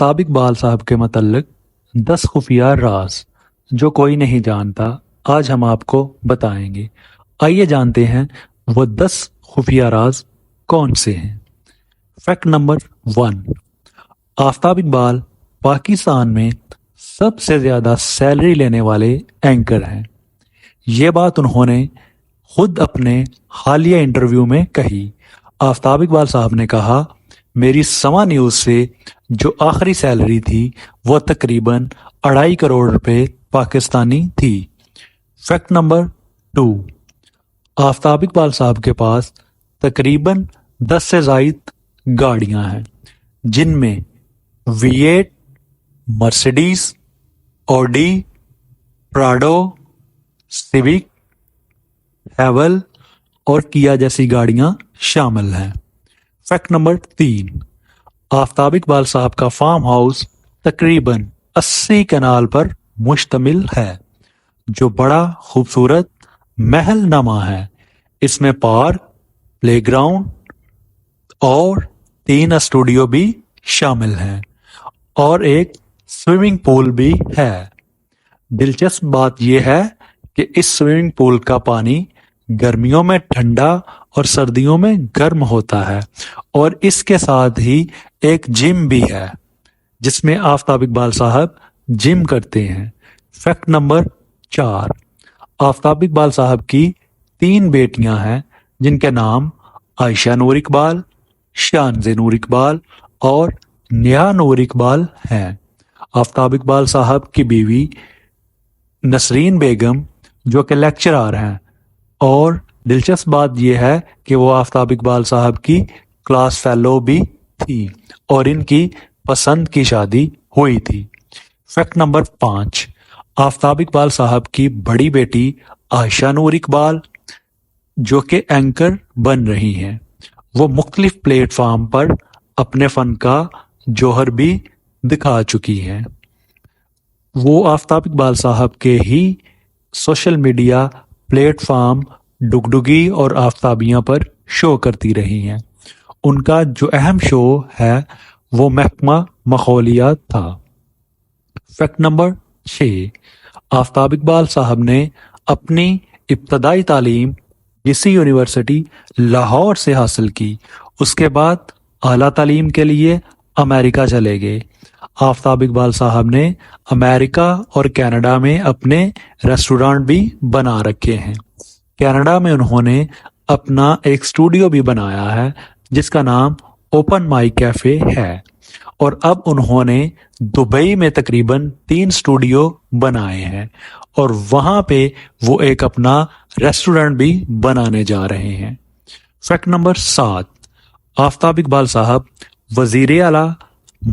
آفتاب اقبال صاحب کے متعلق 10 خفیہ راز جو کوئی نہیں جانتا آج ہم آپ کو بتائیں گے۔ آئیے جانتے ہیں وہ 10 خفیہ راز کون سے ہیں۔ فیکٹ نمبر 1، آفتاب اقبال پاکستان میں سب سے زیادہ سیلری لینے والے اینکر ہیں۔ یہ بات انہوں نے خود اپنے حالیہ انٹرویو میں کہی۔ آفتاب اقبال صاحب نے کہا، میری سما نیوز سے جو آخری سیلری تھی وہ تقریباً 2.5 کروڑ روپے پاکستانی تھی۔ فیکٹ نمبر 2، آفتاب اقبال صاحب کے پاس تقریباً 10 سے زائد گاڑیاں ہیں، جن میں V8، مرسیڈیز، اوڈی، پراڈو، سیوک، ہیول اور کیا جیسی گاڑیاں شامل ہیں۔ فیکٹ نمبر 3، آفتاب اقبال صاحب کا فارم ہاؤس تقریباً 80 کنال پر مشتمل ہے، جو بڑا خوبصورت محل نما ہے۔ اس میں پارک، پلے گراؤنڈ اور 3 اسٹوڈیو بھی شامل ہیں اور ایک سوئمنگ پول بھی ہے۔ دلچسپ بات یہ ہے کہ اس سوئمنگ پول کا پانی گرمیوں میں ٹھنڈا اور سردیوں میں گرم ہوتا ہے، اور اس کے ساتھ ہی ایک جم بھی ہے جس میں آفتاب اقبال صاحب جم کرتے ہیں۔ فیکٹ نمبر 4، آفتاب اقبال صاحب کی 3 بیٹیاں ہیں جن کے نام عائشہ نور اقبال، شانز نور اقبال اور نیہا نور اقبال ہیں۔ آفتاب اقبال صاحب کی بیوی نسرین بیگم جو کہ لیکچرار ہیں، اور دلچسپ بات یہ ہے کہ وہ آفتاب اقبال صاحب کی کلاس فیلو بھی تھی اور ان کی پسند کی شادی ہوئی تھی۔ فیکٹ نمبر 5، آفتاب اقبال صاحب کی بڑی بیٹی عائشہ نور اقبال جو کہ اینکر بن رہی ہیں، وہ مختلف پلیٹ فارم پر اپنے فن کا جوہر بھی دکھا چکی ہیں۔ وہ آفتاب اقبال صاحب کے ہی سوشل میڈیا پلیٹ فارم ڈگڈگی اور آفتابیاں پر شو کرتی رہی ہیں۔ ان کا جو اہم شو ہے وہ محکمہ ماحولیات تھا۔ فیکٹ نمبر 6، آفتاب اقبال صاحب نے اپنی ابتدائی تعلیم اسی یونیورسٹی لاہور سے حاصل کی۔ اس کے بعد اعلیٰ تعلیم کے لیے امریکہ چلے گئے۔ آفتاب اقبال صاحب نے امریکہ اور کینیڈا میں اپنے ریسٹورانٹ بھی بنا رکھے ہیں۔ کینیڈا میں انہوں نے اپنا ایک اسٹوڈیو بھی بنایا ہے جس کا نام اوپن مائک کیفے ہے، اور اب انہوں نے دبئی میں تقریباً 3 اسٹوڈیو بنائے ہیں اور وہاں پہ وہ ایک اپنا ریسٹورانٹ بھی بنانے جا رہے ہیں۔ فیکٹ نمبر 7، آفتاب اقبال صاحب وزیر اعلیٰ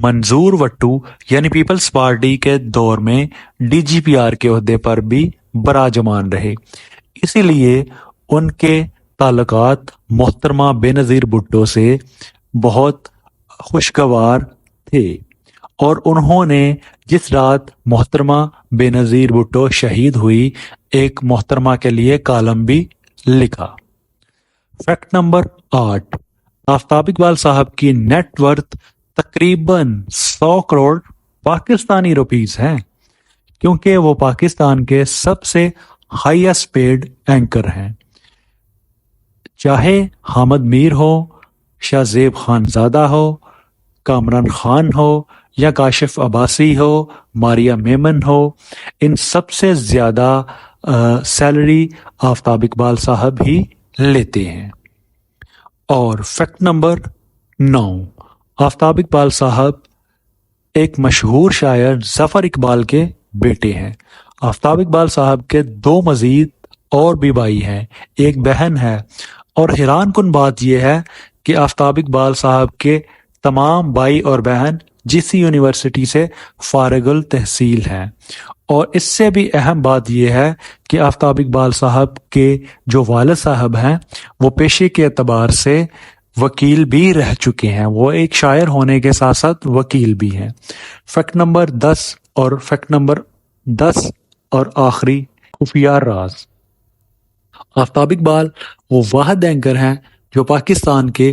منظور وٹو یعنی پیپلز پارٹی کے دور میں DGPR کے عہدے پر بھی براجمان رہے، اسی لیے ان کے تعلقات محترمہ بے نظیر بھٹو سے بہت خوشگوار تھے، اور انہوں نے جس رات محترمہ بے نظیر بھٹو شہید ہوئی ایک محترمہ کے لیے کالم بھی لکھا۔ فیکٹ نمبر 8، آفتاب اقبال صاحب کی نیٹ ورتھ تقریباً 100 کروڑ پاکستانی روپیز ہیں، کیونکہ وہ پاکستان کے سب سے ہائیسٹ پیڈ اینکر ہیں۔ چاہے حامد میر ہو، شاہ زیب خان زادہ ہو، کامران خان ہو یا کاشف عباسی ہو، ماریا میمن ہو، ان سب سے زیادہ سیلری آفتاب اقبال صاحب ہی لیتے ہیں۔ اور فیکٹ نمبر 9، آفتاب اقبال صاحب ایک مشہور شاعر ظفر اقبال کے بیٹے ہیں۔ آفتاب اقبال صاحب کے 2 مزید اور بھی بھائی ہیں، ایک بہن ہے، اور حیران کن بات یہ ہے کہ آفتاب اقبال صاحب کے تمام بھائی اور بہن جسی یونیورسٹی سے فارغ التحصیل ہیں، اور اس سے بھی اہم بات یہ ہے کہ آفتاب اقبال صاحب کے جو والد صاحب ہیں وہ پیشے کے اعتبار سے وکیل بھی رہ چکے ہیں، وہ ایک شاعر ہونے کے ساتھ ساتھ وکیل بھی ہیں۔ فیکٹ نمبر 10 اور آخری خفیہ راز، آفتاب اقبال وہ واحد اینکر ہیں جو پاکستان کے